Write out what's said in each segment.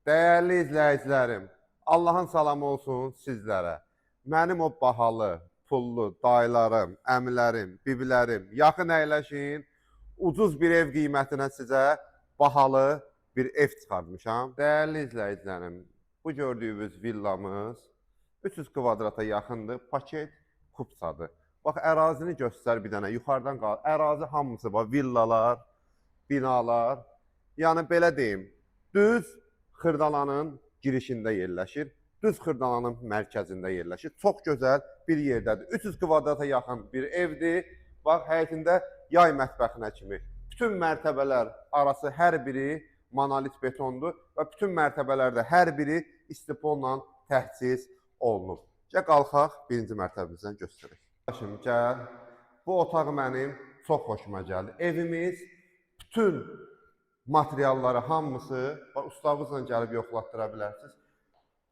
Değerli izləyicilərim, Allahın salamı olsun sizlərə. Mənim o bahalı, pullu dayılarım, əmilərim, bibilərim, yaxın əyləşin, ucuz bir ev qiymətinə sizə bahalı bir ev çıxartmışam. Değerli izləyicilərim, bu gördüyünüz villamız 300 kvadrata yaxındır, paket kupsadır. Bax, ərazini göstər bir dənə, yuxarıdan qal. Ərazi hamısı var, villalar, binalar. Yəni, belə deyim, düz Xırdalanın girişində yerləşir. Düz Xırdalanın mərkəzində yerləşir. Çox gözəl bir yerdədir. 300 kvadrata yaxın bir evdir. Bax, həyətində yay mətbəxinə kimi. Bütün mərtəbələr arası hər biri monolit betondur və bütün mərtəbələrdə hər biri istiponla təchiz olunub. Gəl qalxaq, birinci mərtəbəmizdən göstərək. Başım, gəl. Bu otaq mənim çox xoşuma gəldi. Evimiz bütün materialları hamısı ustamızla gəlib yoxlatdıra bilərsiniz.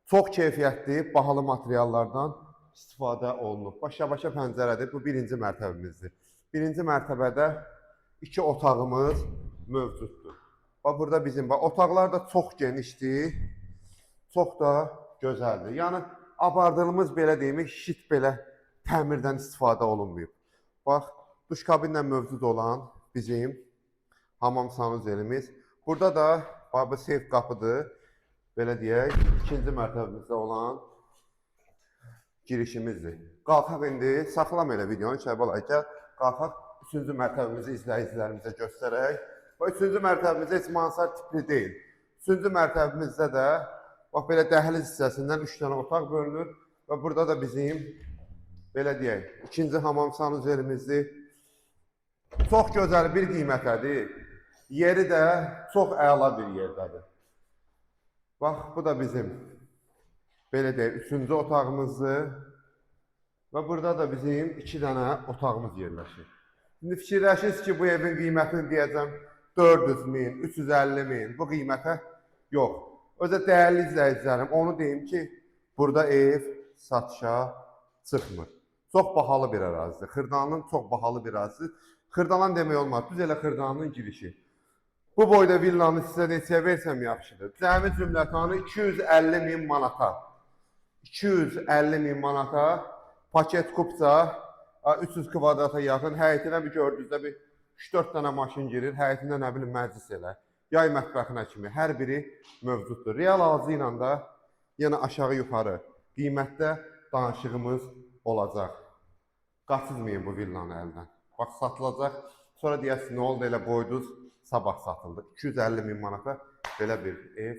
Çox keyfiyyətli, bahalı materiallardan istifadə olunub. Başa-başa pəncərədir. Bu birinci mərtəbəmizdir. Birinci mərtəbədə 2 otağımız mövcuddur. Burada bizim otaqlar da çox genişdir. Çox da gözəldir. Yəni, abardılımız belə deyim, şit belə təmirdən istifadə olunmayıb. Bax, duş kabinlə mövcud olan bizim hamam sanuzelimiz. Burada da bu seyf qapıdır. Belə deyək, ikinci mərtəbəmizdə olan girişimizdir. Qalxaq indi, saxlama elə videonu, Kərbəlay, gəl. Qalxaq, 3-cü mərtəbəmizi izləyicilərimizə göstərək. Bu 3-cü mərtəbəmizdə heç mansard tipli deyil. 3-cü mərtəbəmizdə də belə dəhliz hissəsindən 3 dənə otaq bölünür. Və burada da bizim, belə deyək, ikinci hamam sanuzelimizdir. Çox gözəl bir qiymətədir. Yeri də çox əla bir yerdədir. Bax, bu da bizim, belə deyək, 3-cü otağımızdır. Və burada da bizim 2 dənə otağımız yerləşir. Şimdi fikirləşirsiniz ki, bu evin qiymətini deyəcəm 400 min, 350 min, bu qiymətə yox. Özə dəyərli izləyicilərim, onu deyim ki, burada ev satışa çıxmır. Çox bahalı bir ərazidir. Xırdalanın çox bahalı bir ərazidir. Xırdalan demək olmaz, düz elə Xırdalanın girişi. Bu boyda villanı sizə neçəyə versəm yaxşıdır. Cəmi cümlətanı 250 min manata. 250 min manata paket kupsa 300 kvadrata yaxın. Həyətinə bir gördüyünüzdə bir 3-4 dənə maşın girir. Həyətində nə bilim məclis elə. Yay mətbəxinə kimi hər biri mövcuddur. Real ağzı ilə də yenə aşağı yuxarı qiymətdə danışığımız olacaq. Qaçırmayın bu villanı əldən. Bax, satılacaq. Sonra deyəsiniz, nə oldu elə qoydunuz, sabah satıldı. 250 min manata belə bir ev